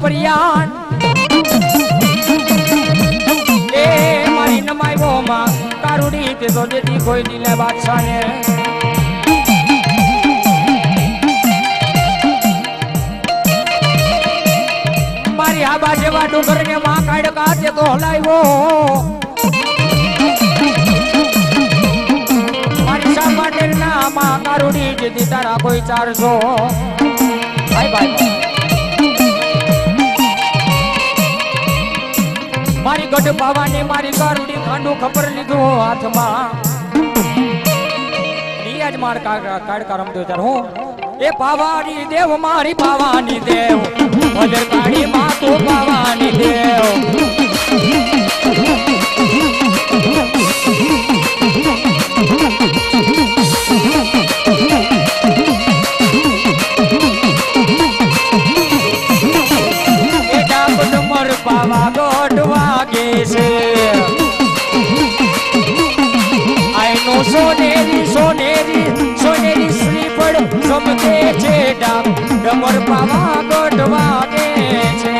परियान ए मारी नमाई वो माँ कारुड़ी ते तो देती कोई दिले बादशाह ने मारी आबा जेवा डूंगर ने माँ काढ़ का ते तो हलाई वो मारी साबा डेरना माँ कारुड़ी जेती तारा कोई 400 भाई भाई मारी गढ़ पावानी मारी कारुड़ी खांडू खबर लीधो हाथ मां आज मार काढ़ का रमदो चार हूं ए पावानी देव मारी पावानी देव भले काढ़ी मां तू पावानी देव पावा गोटवा गे से आई नो सोनेरी सोनेरी सोनेरी श्रीफળ સમકે છે ડામ ડમર પાવા ગોટવા ગે છે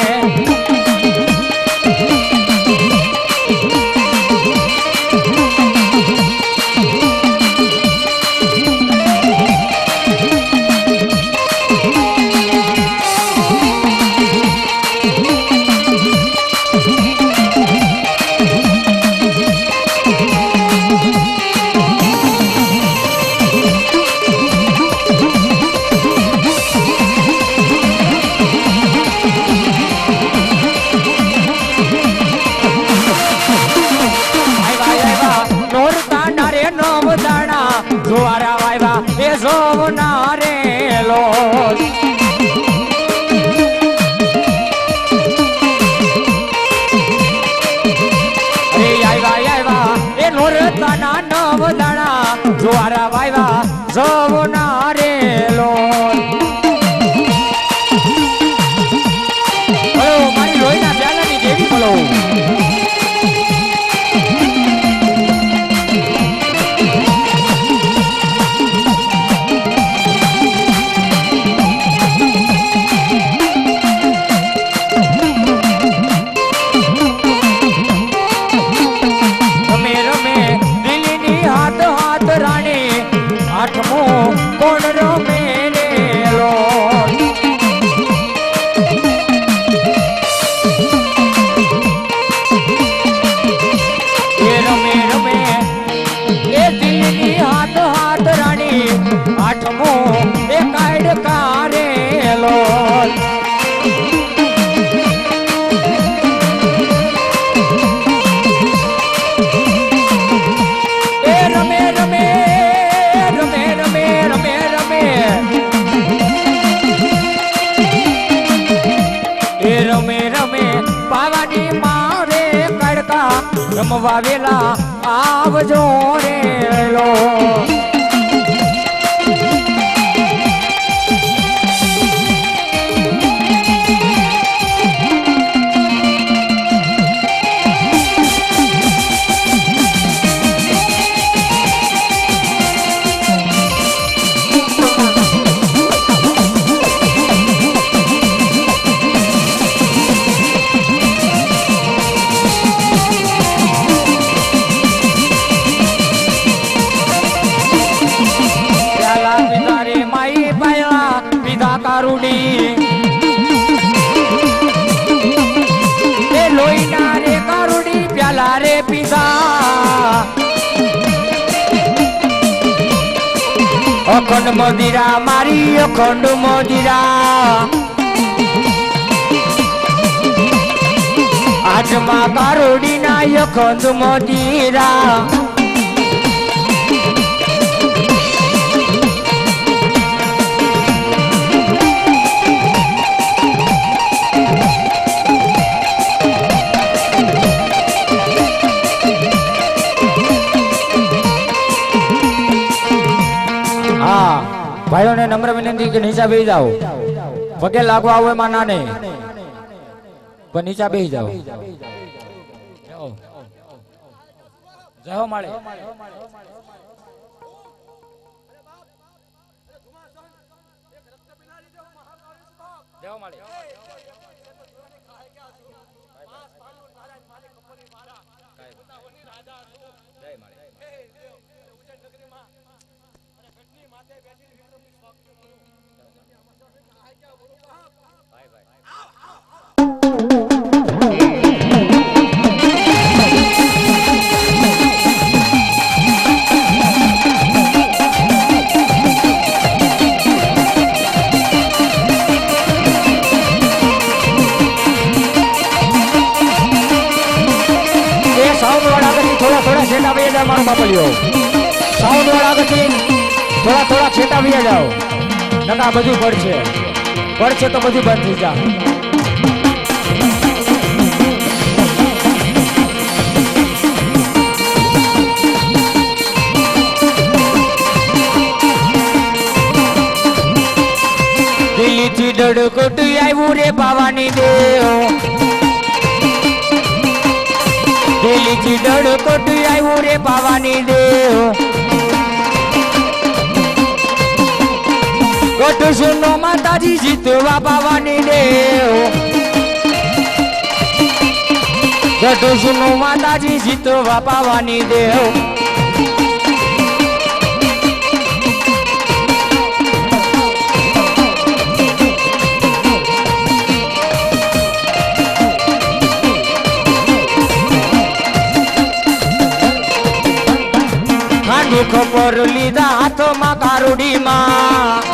જોવારા વાયવા જવના રેલો બોલો મારી લોહીના પ્યાલાની દેવી બોલો રમવાવેલા આવજો રે લો અખંડ મદિરા મારી અખંડ મદિરા આજમાં કારોડીના અખંડ મદિરા भाइयों ने नम्र विनंती के नीचा बेही जाओ पगे लागवा हुए माना नहीं पर नीचा बेही जाओ जाओ माले जाओ माले थोड़ा छेटा भैया जाओ मारो बापलियो साउंड वाला આગળથી થોડા છેટા ભૈયા જાઓ નકા બધું પડશે તો બધું બંધ થઈ જા દિલ્હીથી ડડકોટ આવ્યું રે પાવાની દેવ દિલ્હીથી ડડકોટ આવ્યું રે પાવાની દેવ કોટ સુનો માતાજી જીતવા પાવાની દેવ કોટ સુનો માતાજી જીતવા પાવાની દેવ ખબર લીધા હાથમાં કારુડીમાં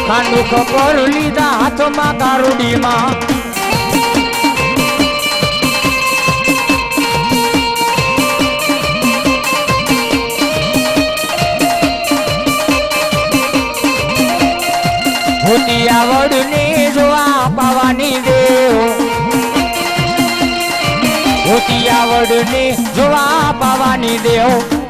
ખાંડુ ખબર લીધા હાથમાં કારુડીમાં હોતી આવડને જોવા પાવાની દેવ હોતી આવડને જોવા પાવાની દેવ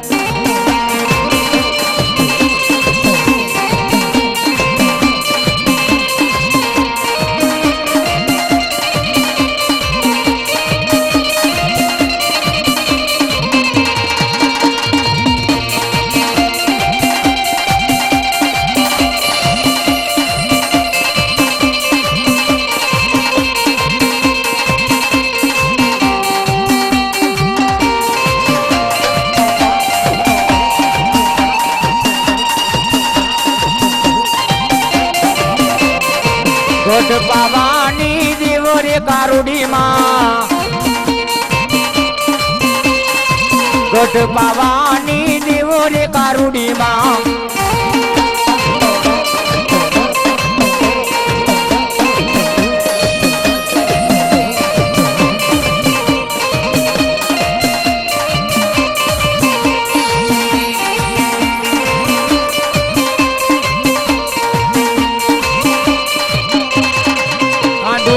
પાવાની દેવો રે કારુડીમાં ગઢ પાવાની દેવો રે કારુડીમાં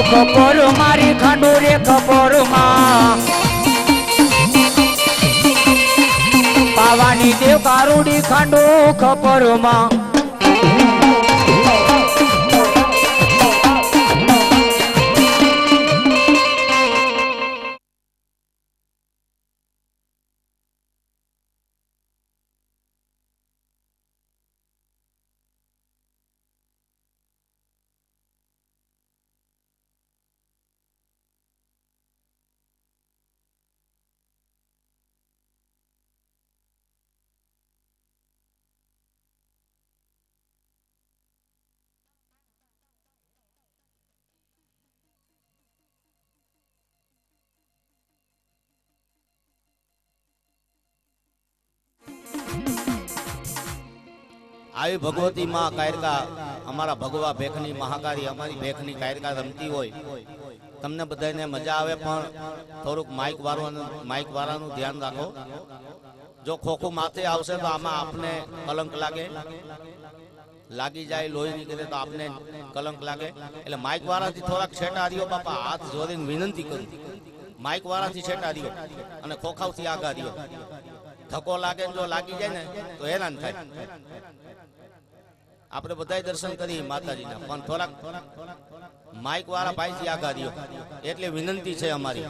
ખબર મારી ખાંડુ રે ખબર માં પાવાની દેવ કારુડી ખાંડુ ખબર માં આવી ભગવતી માં કાયરકા અમારા ભગવા ભેખની મહાકારી અમારી ભેખની કાયરકા રમતી હોય તમને બધાને મજા આવે પણ થોડુંક માઇક વાળાનું ધ્યાન રાખો જો ખોખું માથે આવશે તો આમાં આપને કલંક લાગી જાય લોહી નીકળે તો આપને કલંક લાગે એટલે માઇક વાળાથી થોડાક છેટા રહ્યો બાપા હાથ જોડીને વિનંતી કરું માઇક વાળાથી છેટા રહ્યો અને ખોખાવથી આગા રહ્યો ધક્કો લાગે જો લાગી જાય ને તો હેરાન થાય આપણે બધા દર્શન કરીએ માતાજીના પણ થોડાક માઇક વાળા ભાઈથી આગા રહ્યો એટલે વિનંતી છે અમારી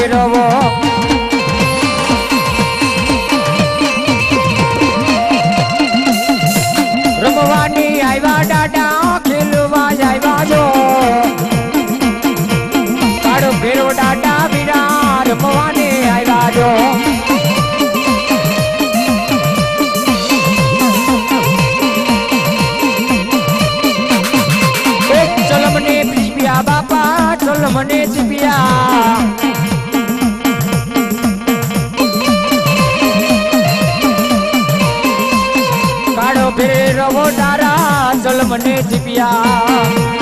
ભેરવો રમવાની આવ્યા દાડા ખેલવા આવ્યા જો કાળો ભેરવો દાડા વીરા રમવાની આવ્યા જો ચલ મને પીપ્યા બાપા ચલ મને ચીપ્યા કાળો ભેરવો તારા ચલ મને ચીપ્યા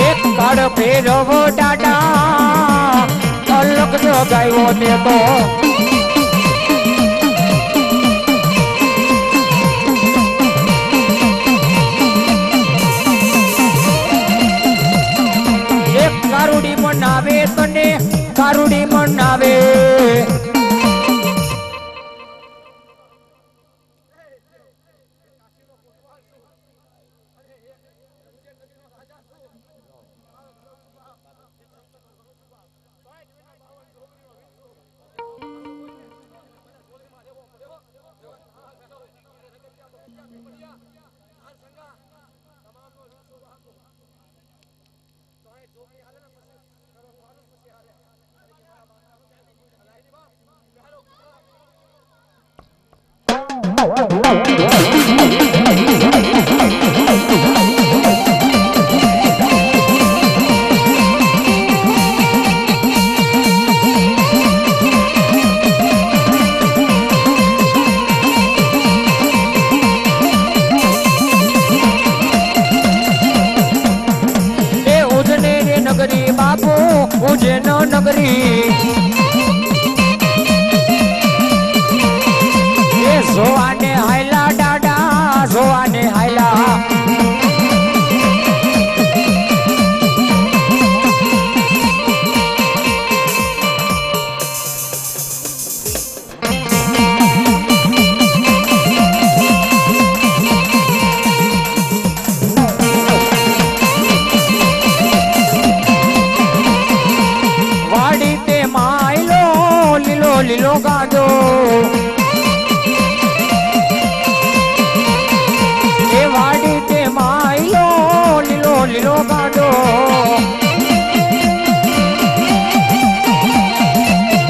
એક કાળ ફેરવો ડાડા અલગ જગાવ્યો તે તો એક કારુડી મનાવે તને કારુડી મનાવે ઉજ્જૈન નગરી એ જોવાને હાયલા દાડા જોવાને હાયલા લીલો ગાંડો એ વાડી તે માયલો લીલો લીલો ગાંડો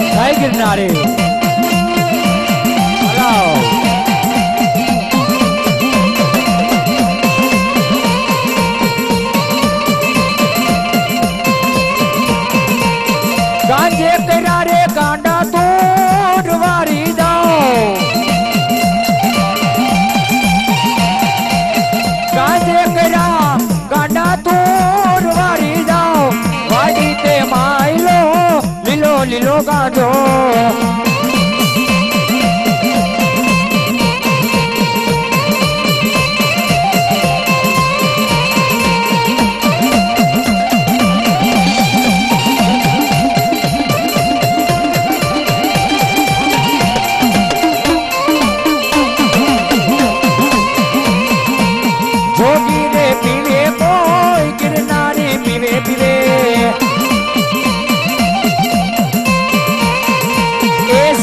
જય ગિરનારી ગાંજે કર્યા રે ગાંડા તોડ વારી જાઓ ગાંજે કર્યા ગાંડા તોડ વારી જાઓ વાડી તે માયલો લીલો લીલો ગાંડો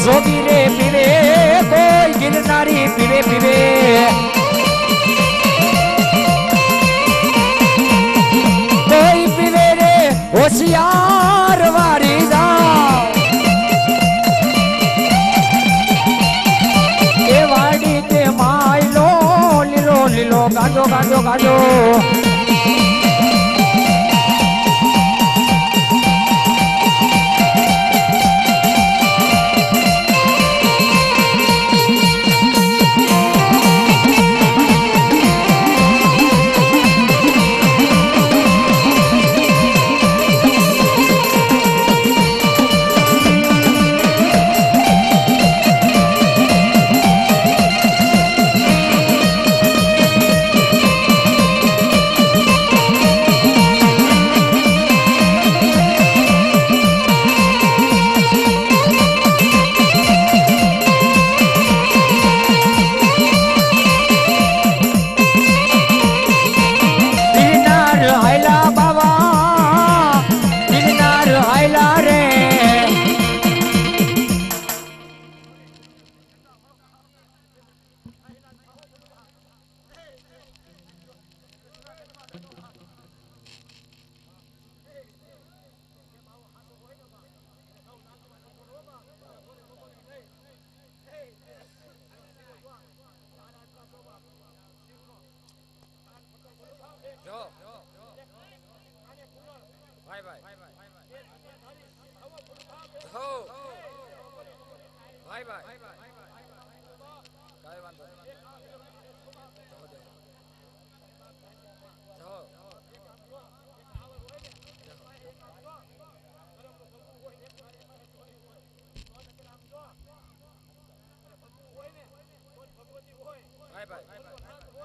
જોગી રે પીવે કોઈ ગિરનારી પીવે પીવે કોઈ પીવે રે હોશિયાર વારી જાઓ એ વાડી હો ભાઈ ભાઈ કાઈ વાંધો નહીં ભાઈ ભાઈ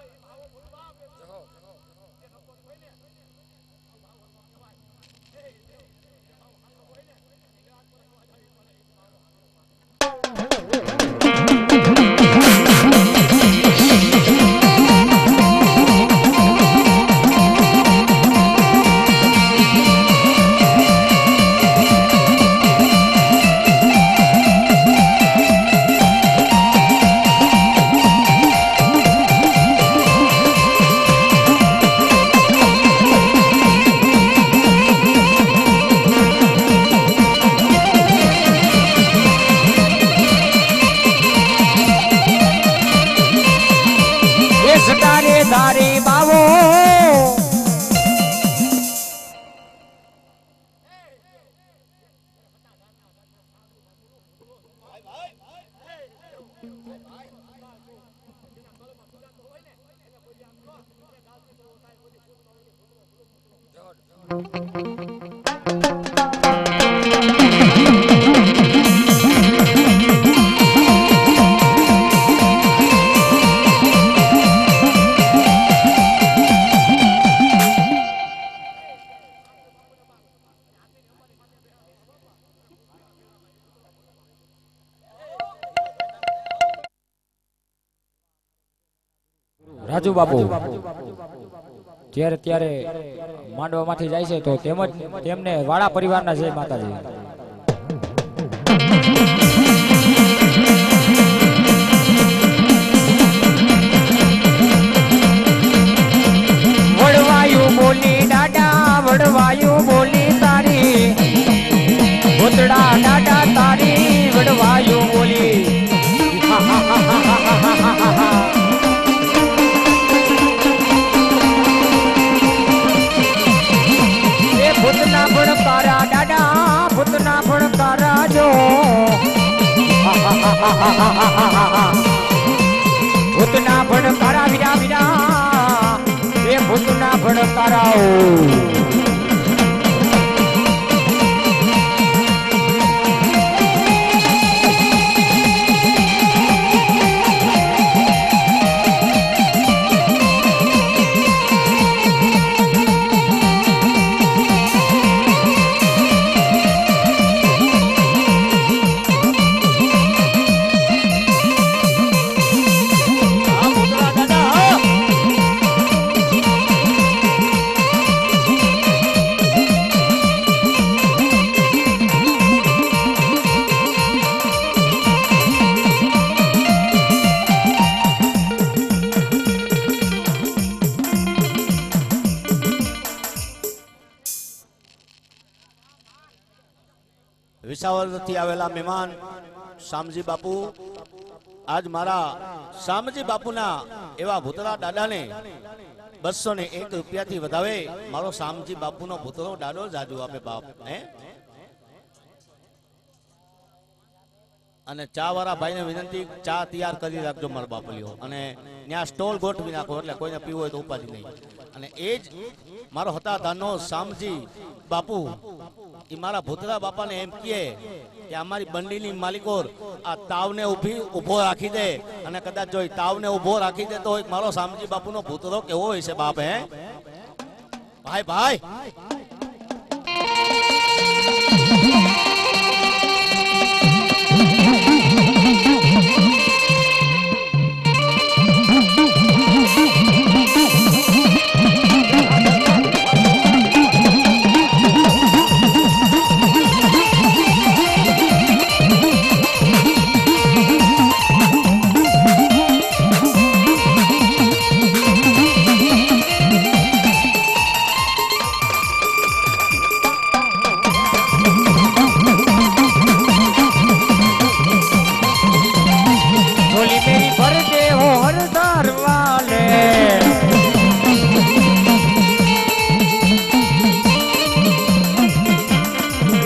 ધારી બાવો રાજુ બાપુ જ્યારે ત્યારે માંડવામાંથી જાય છે તો તેમજ તેમને વાળા પરિવારના જય માતાજી. વડવાયું બોલી દાદા વડવાયું બોલી તારી ભૂતડા દાદા તારી વડવાયું બોલી ભૂતના ભણકારા દાદા ભૂતના ભણકારા જો ભૂતના ભણકારા વીરા વીરા એ ભૂતના ભણકારાઓ વિસાવદરથી આવેલા મહેમાન શામજી બાપુ આજ મારા શામજી બાપુના એવા ભૂતરા દાદાને 201 રૂપિયાથી વધાવે મારો શામજી બાપુનો ભૂતરો દાદો જાજુ આપે બાપ હે. અને ચા વાળા ભાઈને વિનંતી ચા તૈયાર કરી રાખજો મારા બાપલીઓ અને ત્યાં સ્ટોલ ગોઠવી નાખો એટલે કોઈને પીવું હોય તો ઉપાધિ નહીં. અને એ જ મારો હતા ધાનો શામજી બાપુ એ મારા ભૂતરા બાપાને એમ કહે કે અમારી બંડીની માલિકો આ તાવને ઉભો રાખી દે અને કદાચ જો તાવને ઉભો રાખી દે તો મારો શામજી બાપુનો ભૂતરો કેવો હોય છે બાપ હે ભાઈ ભાઈ.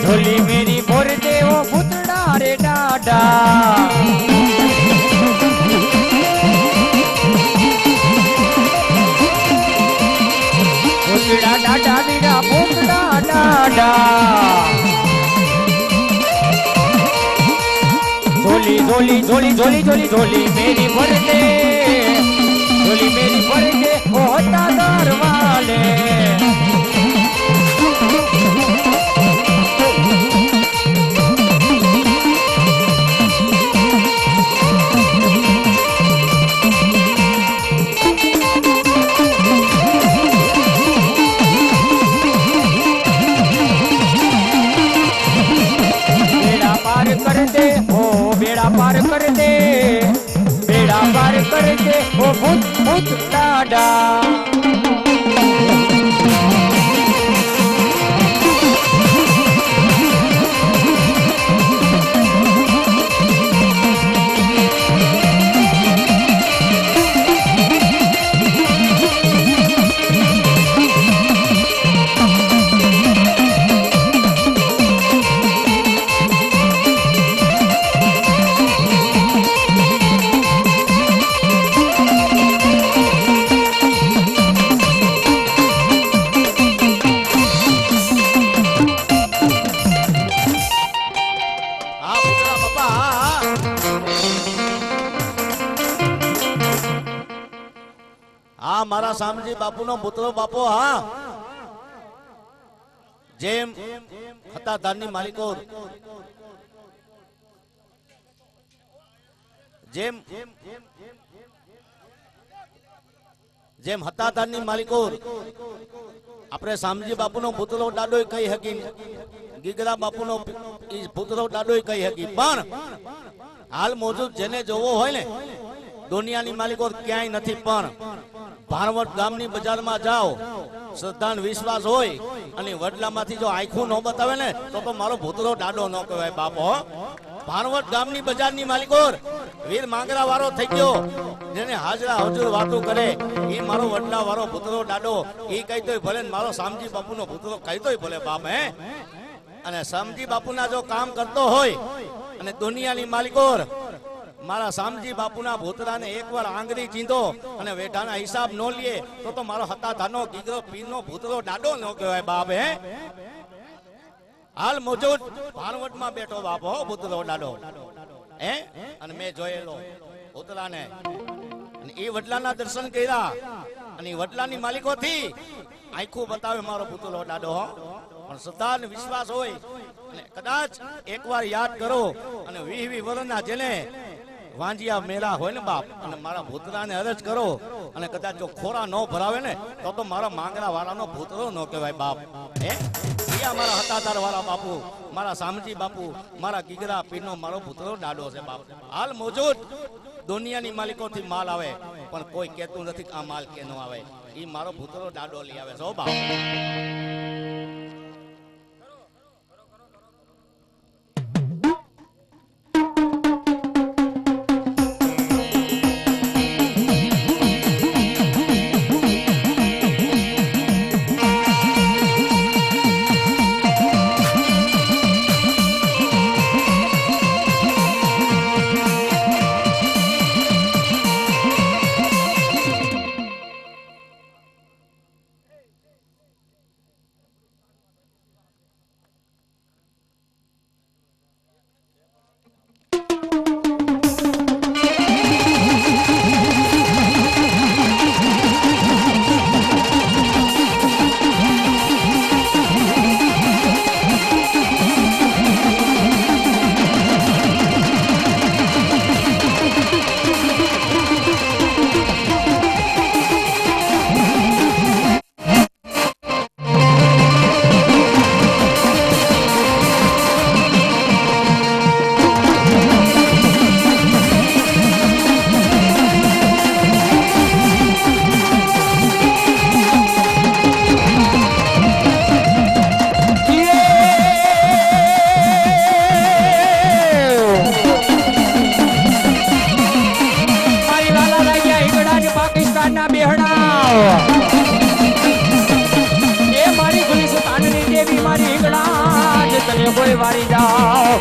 झोली मेरी भर दे ओ भूतड़ा रे डाडा भूतड़ा डाडा मेरा भूतड़ा डाडा झोली झोली झोली झोली झोली झोली मेरी भर दे झोली मेरी भर दे ओ होता दरवाले कर दे ओ बेड़ा पार कर दे बेड़ा पार कर दे ओ भूत भूत डाडा મારા શામજી બાપુનો પુત્ર બાપો હા જેમ હતા ધાનની માલિકો જેમ જેમ હતા ધાનની માલિકો આપણે શામજી બાપુનો પુતળો દાડોય કહી હકી ગીગરા બાપુનો પુતળો દાડોય કહી હકી પણ હાલ મોજૂદ જેને જોવો હોય ને દુનિયાની માલિકો ક્યાંય નથી પણ ભારવટ ગામની બજારમાં જાઓ શ્રદ્ધા વિશ્વાસ હોય અને વડલામાંથી જો આંખું ન બતાવે ને તો મારો ભૂતરો દાડો ન કહેવાય બાપો ભારવટ ગામની બજારની માલિકો વીર માંગરા વાળો થઈ ગયો જેને હાજરા હજુર વાતો કરે એ મારો વડલા વાળો ભૂતરો દાડો એ કહી તોય ભલે મારો શામજી બાપુનો ભૂતરો કહી તોય ભલે બાપ હે અને શામજી બાપુના જો કામ કરતો હોય અને દુનિયાની માલિકો મારા શામજી બાપુના ભૂતરાને એકવાર આંગળી ચીંધો અને વેઠાના હિસાબ નો લે તો મારો હતા ધાનો ગીગરો પીરનો ભૂતરો દાડો ન કહેવાય બાપ હે હાલ મોજૂદ ભારવટમાં બેઠો બાપ હો ભૂતરો દાડો હે અને મેં જોયેલો ભૂતરાને અને એ વડલાના દર્શન કર્યા અને વડલાની માલિકોથી આંખું બતાવે મારો ભૂતરો દાડો હો પણ શ્રદ્ધા ને વિશ્વાસ હોય અને કદાચ એકવાર યાદ કરો અને 20 વર્ષના જેને વાંજિયા મેળા હોય ને બાપ અને મારા ભૂતરાને અરજ કરો અને કદાચ જો ખોરા ન ભરાવે ને તો મારા માંગરા વાળાનો ભૂતરો ન કહેવાય બાપ હે મારા હતાધાર વાળા બાપુ મારા શામજી બાપુ મારા ગીગરા પીરનો મારો ભૂતરો દાડો છે બાપ હાલ મોજૂદ દુનિયાની માલિકોથી માલ આવે પણ કોઈ કહેતું નથી આ માલ કે ન આવે એ મારો ભૂતરો દાડો લઈ આવે છે બાપ એ કોઈ વારી જાઓ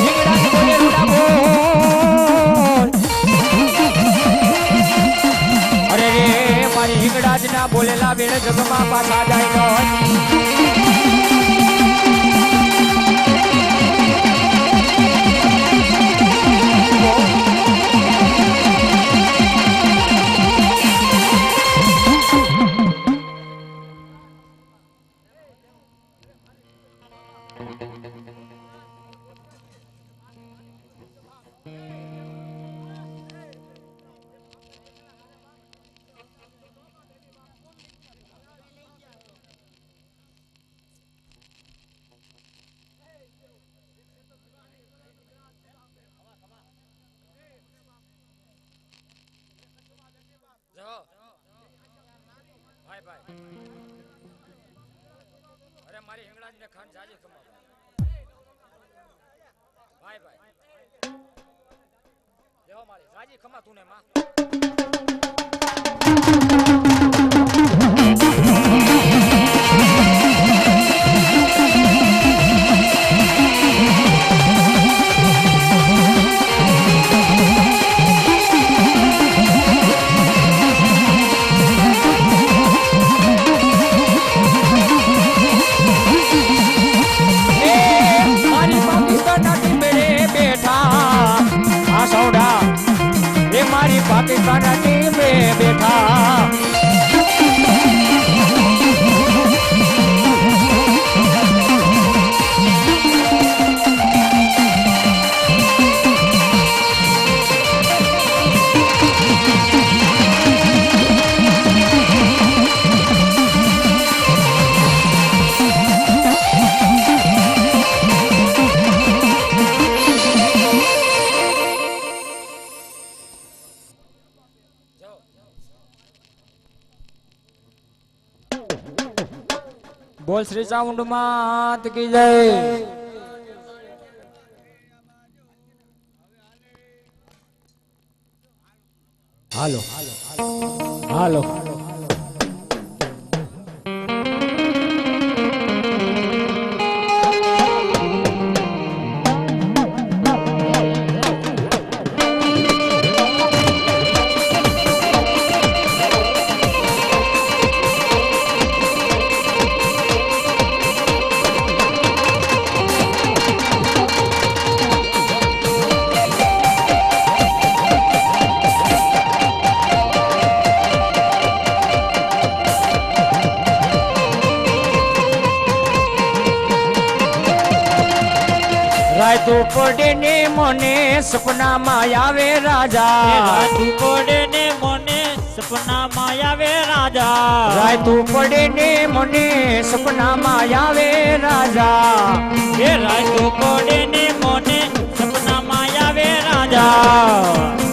હિંગળાજી બોલે રૂડા બોલ અરે રે મારી હિંગળાજ ના બોલેલા વેળ જગમાં પાછા જાય જાઓ ભાઈ ભાઈ અરે મારી હિંગળાજ ને ખાન જાજી ખમા ભાઈ ભાઈ દેવો મારી જાજી ખમા તું ને માં પાકિસ્તાન ટીમે બેઠા બોલ શ્રી ચામુંડ માત કી જય હાલો હાલો રાયતું પડે ને મને સપનામાં આવે રાજા રાયતું પડે ને મને સપનામાં આવે રાજા રાયતું પડે ને મને સપનામાં આવે રાજા એ રાયતું પડે ને મને સપનામાં આવે રાજા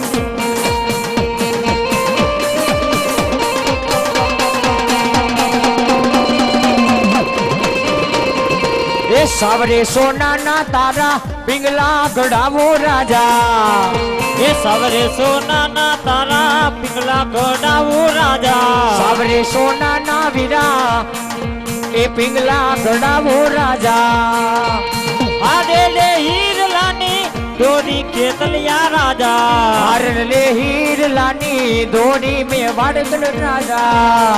એ સાવરે સોનાના તારા પિંગલા ગડાવો રાજા એ સવરે સોનાના તારા પિંગલા ગડાવું રાજા સાવરે સોનાના વીરા એ પિંગલા ગડાવો રાજા આડે લે હીરલાની દોરી ખેતલિયા રાજા હારણ લે હીરલાની દોડી મે વાડકલ રાજા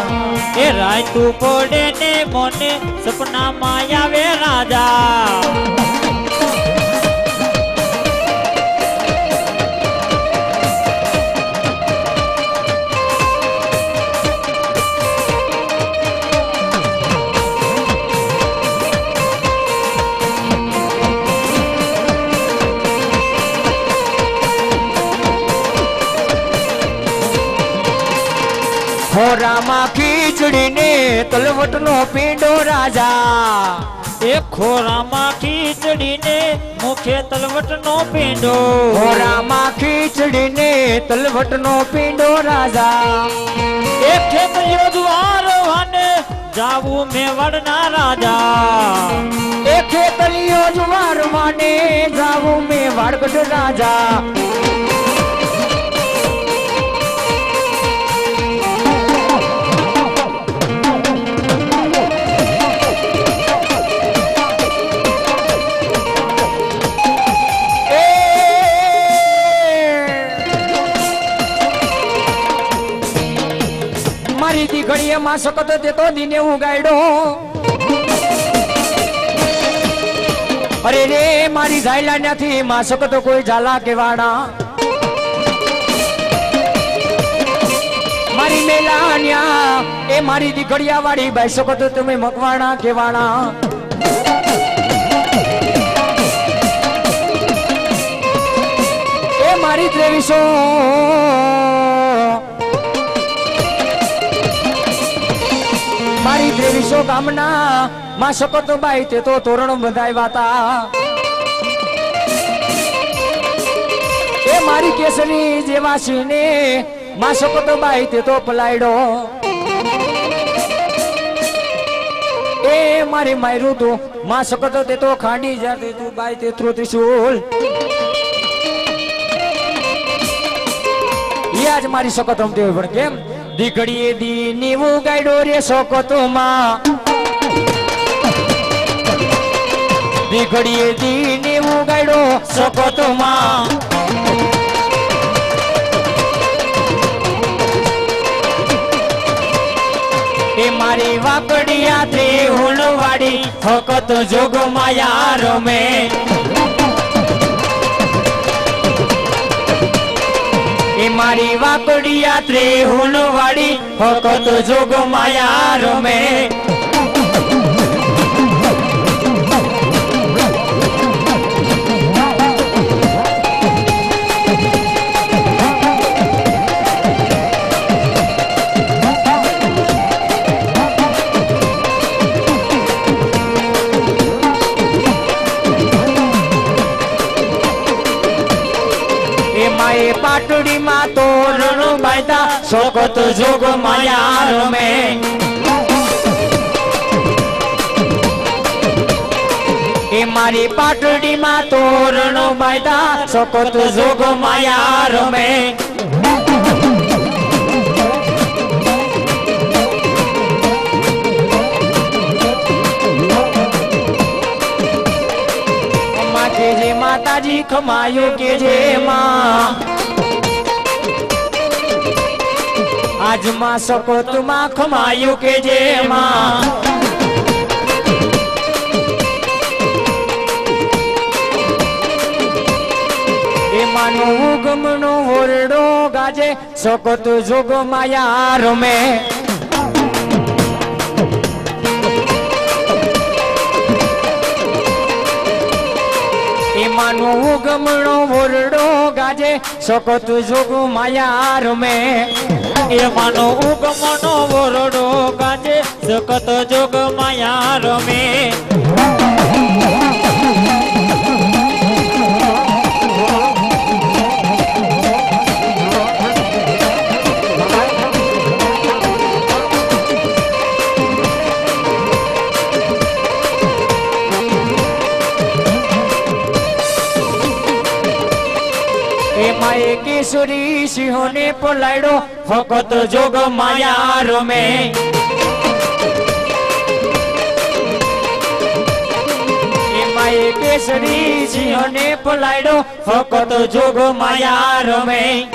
એ રાયતું પડે ને મને સપનામાં આવે રાજા ખોરામાં ખીચડી ને તલવટ નો પીંડો રાજા એ ખોરામાં ખીચડી ને મુખે તલવટ નો પીંડો ખોરામાં ખીચડી ને તલવટ નો પીંડો રાજા એ ખેતરીઓ દ્વાર વાને જાવું મેં વડના રાજા એ ખેતરીઓ જુવાર માને જાવું મેં વાડગઢ રાજા કેસરીએ માં શકતો તે તો દીને ઉગાડ્યો અરે રે મારી ઝાયલા નથી માં શકતો કોઈ ઝાલા કેવાડા મારી મેલાન્યા એ મારી દીકડિયા વાળી બાઈ શકતો તમે મકવાણા કેવાડા એ મારી 2300 ગામના માં શકતો બાઈ તે તો તોરણ બંધાવ્યા હતા એ મારી કેસરી જેવા સિંહને માં શકતો બાઈ તે તો પલાયડો એ મારી માયરું તું માં શકતો તે તો ખાંડી જાતી તું બાઈ તે ત્રિશુલ આજ મારી શકત રમતી હોય પણ કેમ દીકડીએ દી નીવું ગાયડો રે શકતો માં દીકડીએ દી નીવું ગાયડો શકતો માં એ મારી વાકડિયા ત્રિહુણ વાડી ફકત જોગ માયા રમે એ મારી વાકડિયા ત્રિહુણ વાડી ફકત જોગ માયા રમે પાટડી માં તોરણ બાંધા સોકત જોગ માયા રમે એ મારી પાટડી માં તોરણ બાંધા સોકત જોગ માયા રમે માતાજી ખમાયો કે જે માં આજ માં સકોત માં ખમાયો કે જે માં એ માનો ઉગમનો ઓરડો ગાજે સકોત જોગ માયા રમે માનો ઉગમણો ઓરડો ગાજે સકોત જોગ માયા રમે એ માનો ઉગમણો ઓરડો ગાજે સકોત જોગ માયા રમે કેસરી સિંહોને પલાયડો ફકત જોગ માયા રમે એમાં કેસરી સિંહોને પલાયડો ફકત જોગ માયા રમે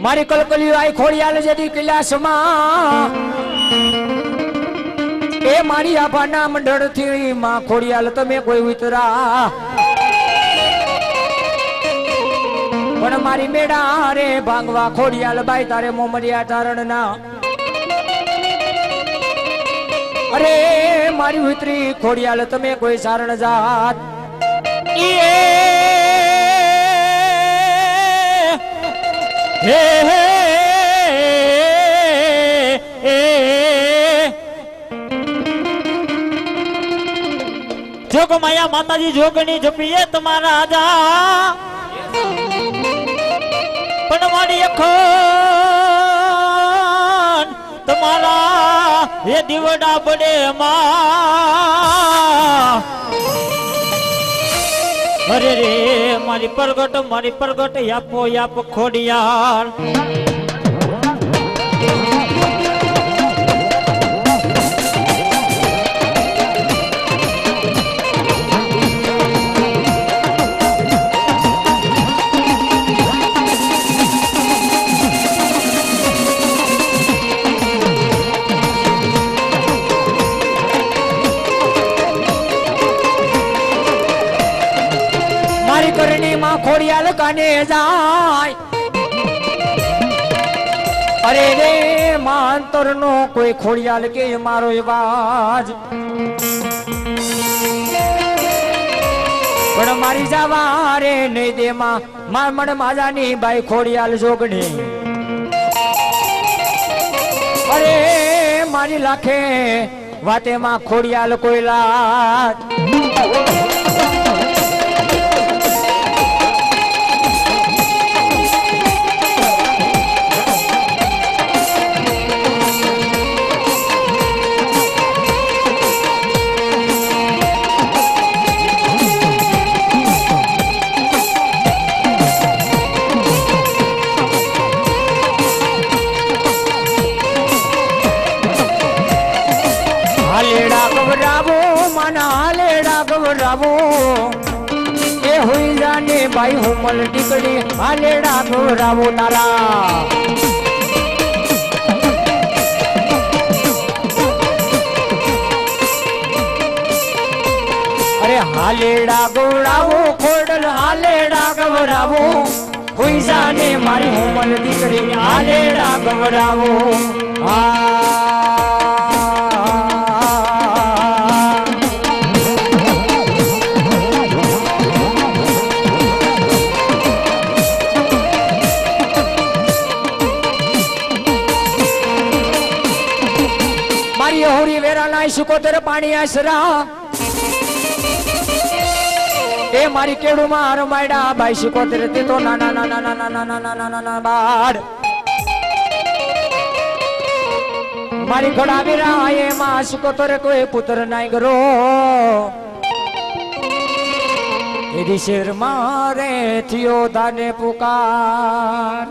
મારી કલકલિયું આઈ ખોડિયાલ જડી કિલાસમાં એ મારી આભાના મંડળ થી માં ખોડિયાલ તમે કોઈ ઉતરા પણ મારી મેડા રે ભાંગવા ખોડિયાલ બાઈ તારે મોમરિયા ચારણ ના અરે મારી ઉતરી ખોડિયાલ તમે કોઈ ચારણ જાત હે હે જોગ માયા માતાજી જોગણી જપીએ તમારા રાજા મારી અખન તમારા એ દીવડા બડે માં અરે રે મારી પરગટ યાપો યાપ ખોડિયાર કરણી માં ખોડિયાલ કાને જાય અરે રે માં અંતર નો કોઈ ખોડિયાલ કે મારો અવાજ પણ મારી જવા રે નહીં દે માં મણ માજાની બાઈ ખોડિયાલ જોગણી અરે મારી લાખે વાતે માં ખોડિયાલ કોઈ લાજ ગવરાવો એ હોઈ જાને ભાઈ હુમલ ટીકડી હાલેડા ગવરાવો તારા અરે હાલેડા ગવરાવો ખોડલ હાલેડા ગવરાવો હોઈ જાને મારી હુમલ ટીકડી હાલેડા ગવરાવો શુકોતર પાણી આશરા એ મારી કેડું માં રમાયડા બાઈ શુકોતર તે તો નાના નાના નાના નાના નાના બાળ મારી ઘોડા વીરા એ માં શુકોતર કોઈ પુત્ર નાઈ ગરો એ દિશેર મારે થયો દાને પુકાર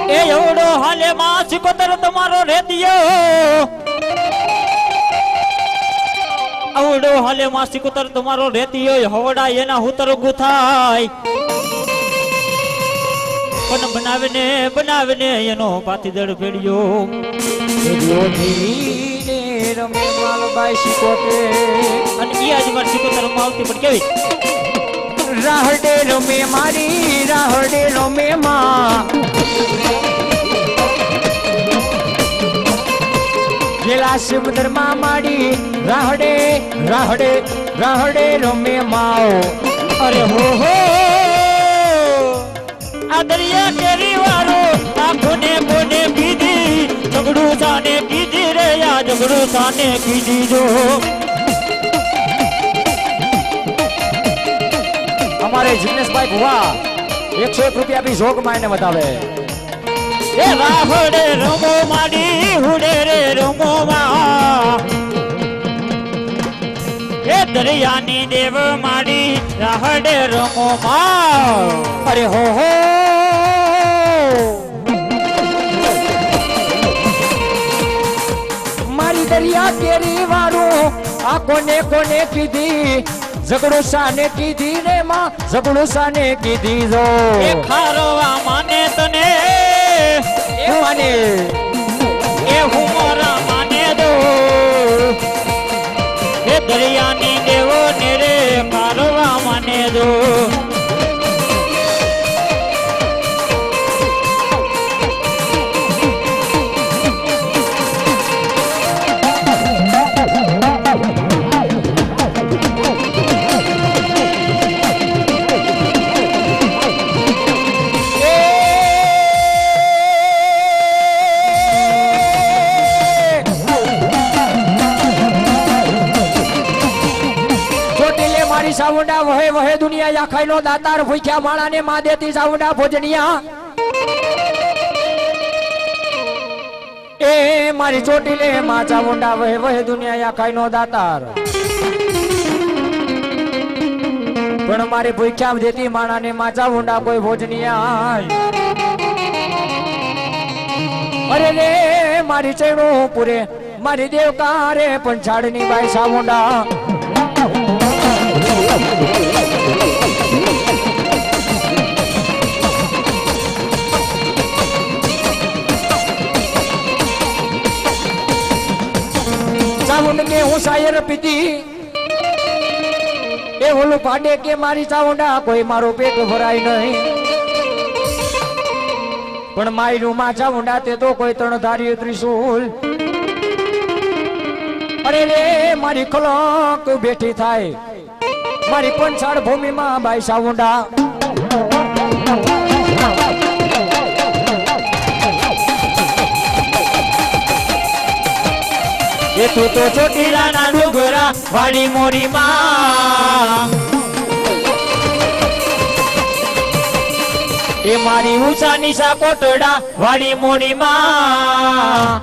એ એવડો હાલે માં સિકોતર તમારો રેડિયો આવડો હાલે માં સિકોતર તમારો રેડિયો હવડા એના હુતર ગુથાય પણ બનાવીને એનો પાતીદળ ભેડ્યો રમે માલબાઈ સિકોતર અને ઈ આજ માર સિકોતર માં આવતી પણ કેવી રાહડે રમે મારી રાહડે રમે માં ગેલા સમુદ્ર માં માડી રાહડે રાહડે રાહડે રમે માઓ અરે હો આ દરિયા કેરી વાળો આંખોને કોને કીધી ઝઘડું સાને કીધી રે આ ઝઘડું સાને કીધી જો અમારે જિગ્નેશભાઈ ભુવા 101 રૂપિયા બી જોગ માં એને બતાવે એ રાહડે રમો માડી હુડે રે રમો માં એ દરિયાની દેવ માડી રાહડે રમો માં અરે હો મારી દરિયા કેરી વાળું આ કોને કોને કીધી ઝઘડો સાને કીધી રે માં ઝઘડો સાને કીધી જો એ ખારવા માને તને એ માને એ હુમરા માને દો એ દરિયાની દેવો ને રે ખારવા માને દો સાવડા વહે વહે દુનિયા આખાઈનો દાતાર ભૂખ્યા માણાને માં દેતી ચાવડા ભોજનિયા એ મારી ચોટીલે માં ચામુંડા વહે વહે દુનિયા આખાઈનો દાતાર પણ મારી ભૂખ્યા દેતી માણાને માં ચામુંડા કોઈ ભોજનિયા અરે રે મારી ચેડો પૂરે મારી દેવકા રે પણ ઝાડની બાઈ ચામુંડા ચામુંડ કે હું શાયર પીતી એ ઓલું પાડે કે મારી ચામુંડા કોઈ મારું પેટ ભરાય નહીં પણ માયરું માં ચામુંડા તે તો કોઈ ત્રણ ધાર્યું ત્રિશુલ અરે રે મારી ખલોક બેઠી થાય મારી પંચાળ ભૂમિમાં બાઈ ચામુંડા એ તું તો ચોટીલાના ડુંગરા વાડી મોરી માં એ મારી ઊંચા નીચા કોટડા વાડી મોરી માં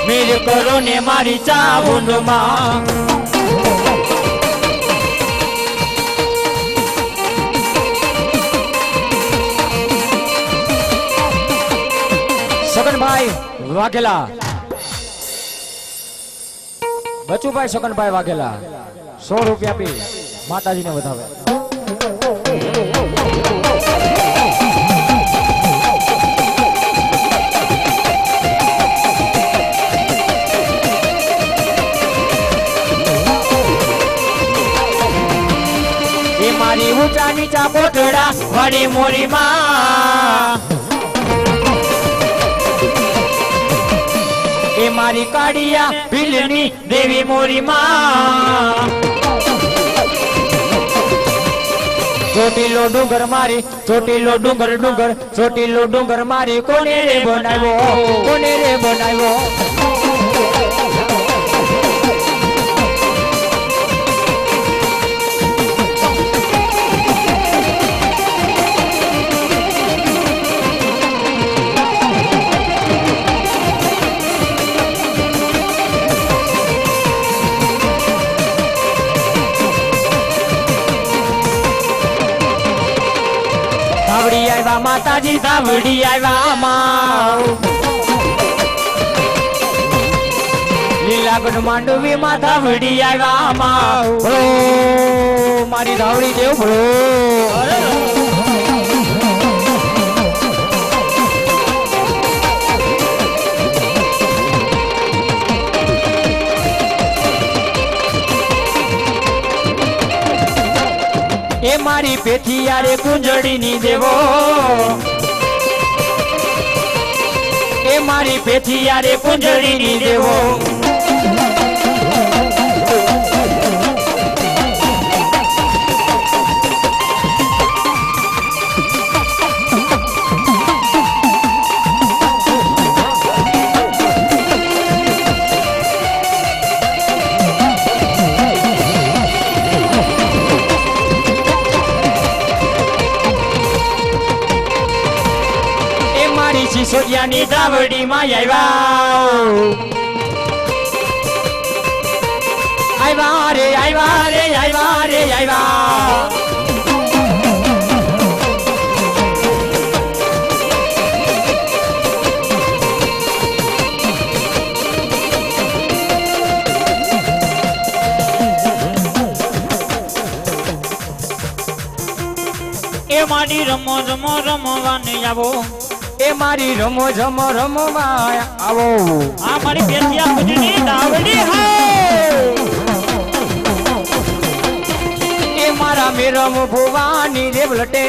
મેર કરો ને મારી ચાવુંડ માં સગનભાઈ વાઘેલા બચુભાઈ સગનભાઈ વાઘેલા 100 રૂપિયા આપી માતાજીને વધાવે એ મારી ઊંચા નીચા કોટડા વાડી મોરી માં એ મારી કાળિયા ભીલની દેવી મોરી માં ચોટીલો ડુંગર મારી ચોટીલો ડુંગર ડુંગર ચોટીલો ડુંગર મારી કોને રે બનાવ્યો ધાવડી આવ્યા માતાજી ધાવડી આવ્યા માં લીલાગઢ માંડવી માં ધાવડી આવ્યા માં મારી ધાવડી દેવ ભળો એ મારી પેથિયારે કુંજડી ની દેવો એ મારી પેથિયારે કુંજડી ની દેવો સિસોદિયાની ધાવડી માં આવ્યા રે એ મારી રમો રમો રમવાને આવો એ મારી રમો જમો રમવા આવો આ મારી પેથિયા ભુજની ધાવડી હે એ મારા મેરમ ભુવાની રેવલટે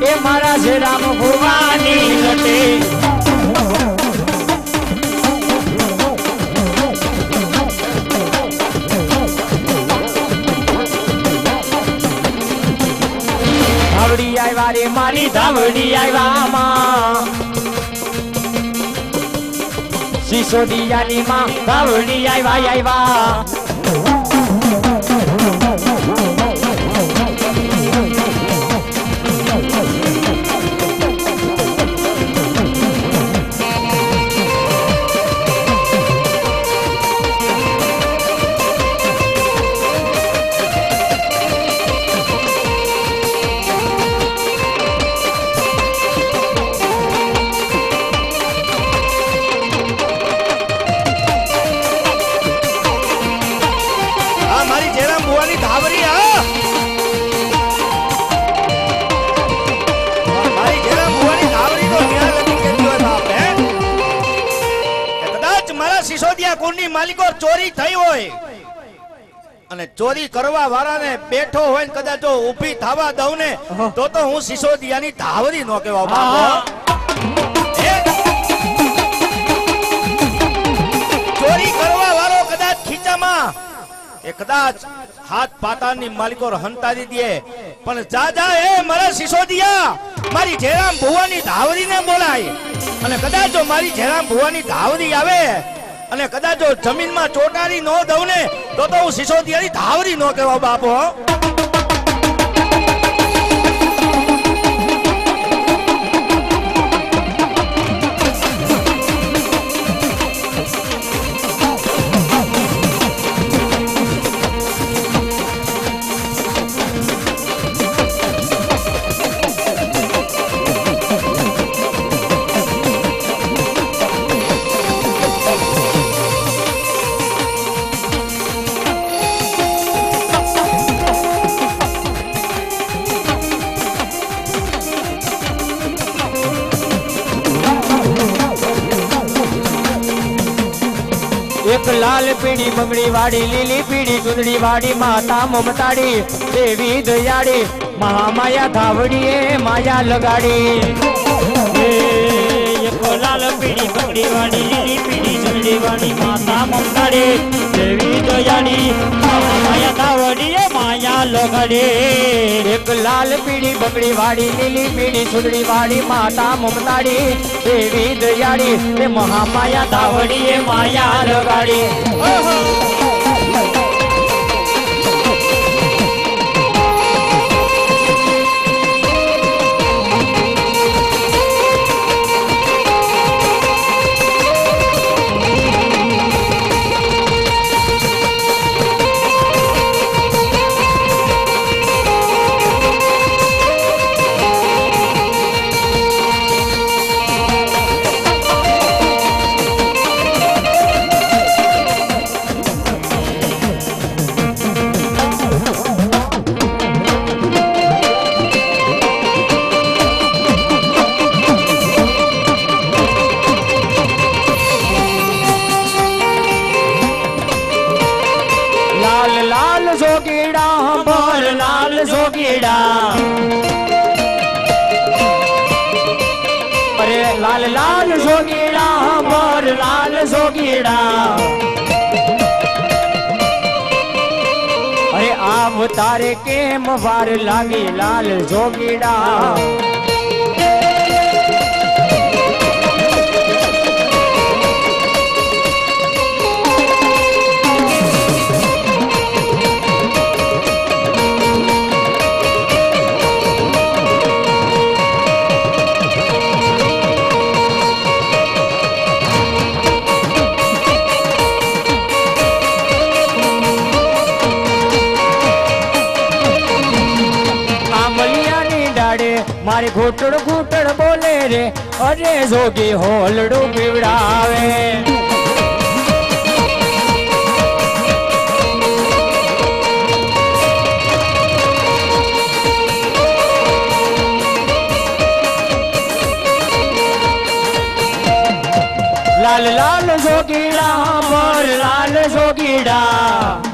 એ મારા છે રામ ભુવાની લટે ધાવડી આવ્યા રે મારી ધાવડી આવ્યા માં સિસોદિયાની માં ધાવડી આવ્યા આ મારી જેરામ ભુવાની ધાવરી હા મારી જેરામ ભુવાની ધાવરી તો ન્યાય લગી કેતી હોય બાપ હે કે કદાચ મારા સિસોદિયા કુંડની માલિકો ચોરી થઈ હોય અને ચોરી કરવા વાળાને બેઠો હોય ને કદાચ જો ઊભી થવા દઉં ને તો હું સિસોદિયાની ધાવરી નો કહેવા બાપ ચોરી કરવા વાળો કદાચ ખીચામાં એ કદાચ હાથ પાતાની માલિકો હંતારી દે પણ જા એ મારા સિસોદિયા મારી જેરામ ભુવાની ધાવરીને બોલાય અને કદાચ જો મારી જેરામ ભુવાની ધાવરી આવે અને કદાચ જો જમીનમાં ચોટાડી ન દઉં ને તો હું સિસોદિયાની ધાવરી નો કહેવા બાપો એક લાલ પીળી બંગડી વાળી લીલી પીળી ચૂંદડી વાળી માતા મમતાડી દેવી દયાળી મહામાયા ધાવડીએ માયા લગાડી એક લાલ પીળી બંગડી વાળી લીલી પીળી ચૂંદડી વાળી માતા મમતાડી દેવી દયાળી મહામાયા ધાવડીએ માયા લગાડી એક લાલ પીળી બંગડી વાળી લીલી પીળી ચૂંદડી વાળી માતા મમતાડી દેવી દયાળી તે મહામાયા ધાવડીએ માયા લગાડી જોગીડા બોલ લાલ જોગીડા અરે લાલ લાલ જોગીડા બોલ લાલ જોગીડા અરે આવ તારે કેમ વાર લાગી લાલ જોગીડા મારી ઘૂંટડ ઘૂંટડ બોલે રે અરે જોગી હોલડું પીવડાવે લાલ લાલ જોગીડા બોલ લાલ જોગીડા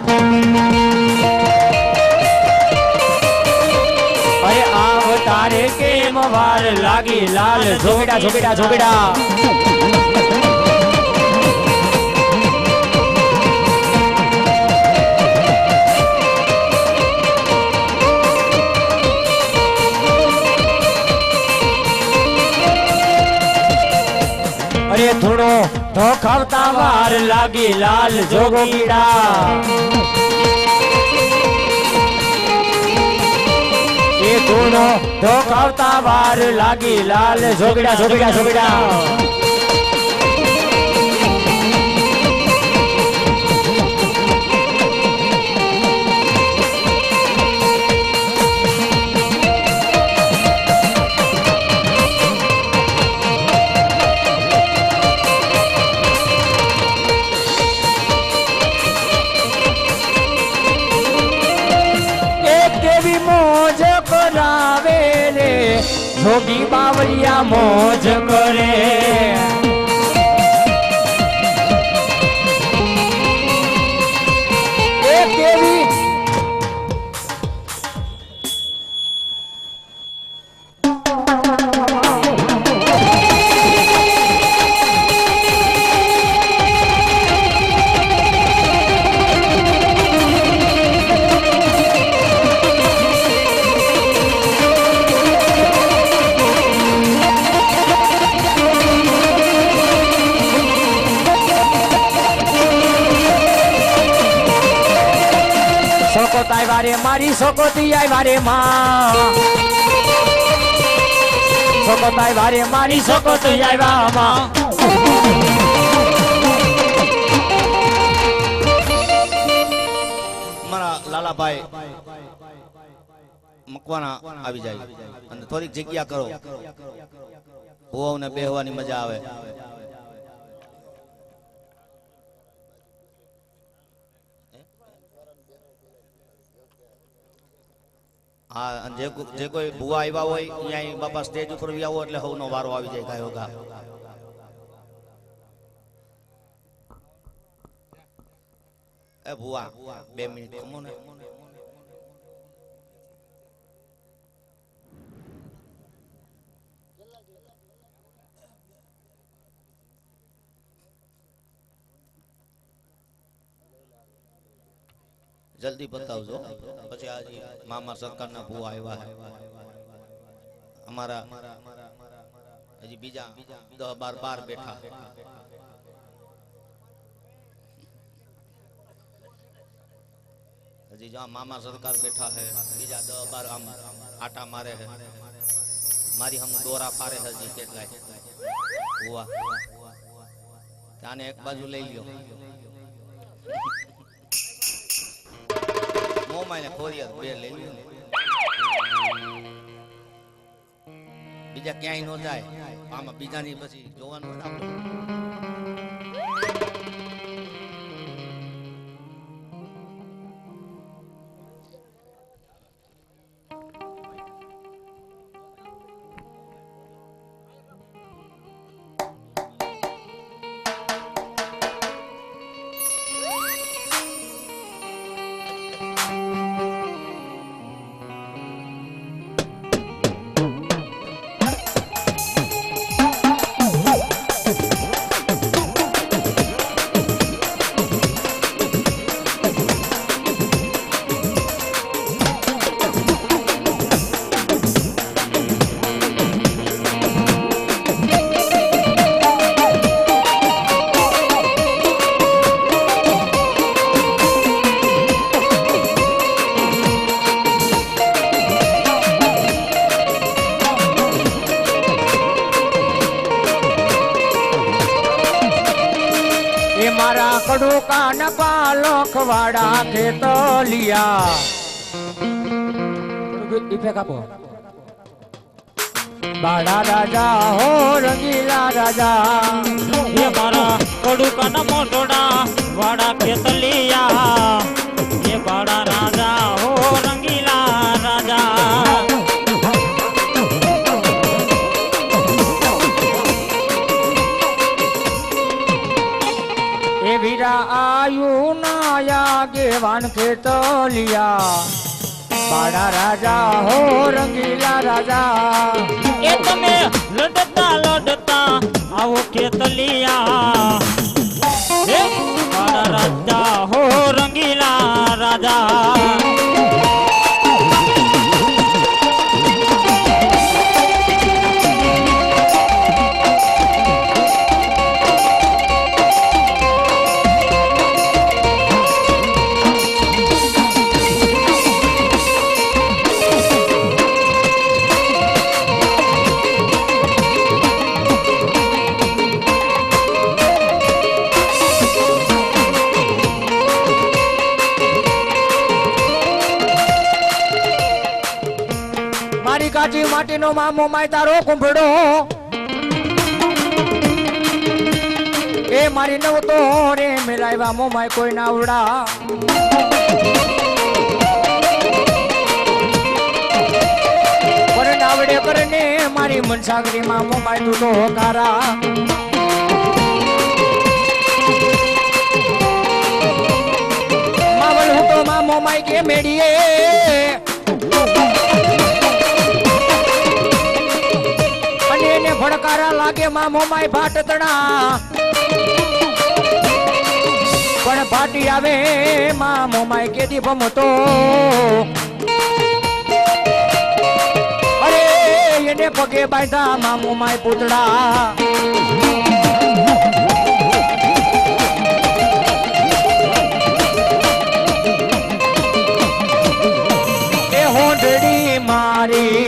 અરે આવ તારે કેમ વાર લાગી લાલ જોગીડા જોગીડા જોગીડા અરે થોડો ધોખાવતા વાર લાગી લાલ જોગીડા એ ગુણો ધોખાવતા વાર લાગી લાલ જોગીડા જોગીડા જોગીડા મોજ કરાવે રે જોગી બાવળિયા મોજ કરે એ કેવી સોકોતાઈ વારે મારી સોકોતી આઈ વારે માં સોકોતાઈ વારે મારી સોકોતી આવ્યા માં મારા લાલાભાઈ મકવાણા આવી જાય અને થોડીક જગ્યા કરો ભુવાઓને બેહવાની મજા આવે હા જે કોઈ ભુવા આવ્યા હોય અહીંયા બાપા સ્ટેજ ઉપર બી આવો એટલે હવનો વારો આવી જાય ગાયો ગા એ ભુવા 2 મિનિટ ખમો ને જલ્દી બતાવજો પછી આજે મામા સરકારના ભુવા આવ્યા અમારા હજી બીજા 10 12 બેઠા હજી જ્યાં મામા સરકાર બેઠા है બીજા 10 12 આમ આટા મારે है મારી હમ દોરા ફારે હજી કેટલાય ભુવા ત્યાંને એક બાજુ લઈ લ્યો મોમાઈને ખોરિયા બે લઈ લ્યો બીજા ક્યાંય નો જાય આમાં બીજાની પછી જોવાનું કડુ કાન પાલખવાડા ખેતલિયા ઇફેક્ટ આપો બાળા રાજા હો રંગીલા રાજા એ મારા કડુકા ના મોઢોડા વાડા ખેતલિયા એ બાળા રાજા હો રંગીલા રાજા એ વીરા આયુ નાયા ગેવાન ખેતલિયા બાળા રાજા હો રંગીલા રાજા એ તમે લડતા લડતા આવો ખેતલિયા એ બાળા રાજા હો રંગીલા રાજા માજી માટીનો મામો માય તારો કુંભડો એ મારી નવ તો રે મેલાવ્યા મોમાય કોઈ ના ઉડા પર નાવડે કરને મારી મનસાગરી માં મોમાય તું તો હોકારા માવલ હું તો માં મોમાય કે મેડીએ અને એને ભડકારા લાગે માં મોમાય ભાટતણા પણ ફાટી આવે માં મોમાય કેદી ભમતો અરે એને પગે બાંધા માં મોમાય પૂતળા એ હોંડડી મારી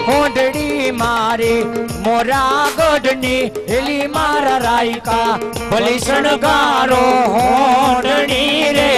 હોંડડી મારી મોરા ગઢની હેલી મારા રાયકા ભલી શણગારો હોંડણી રે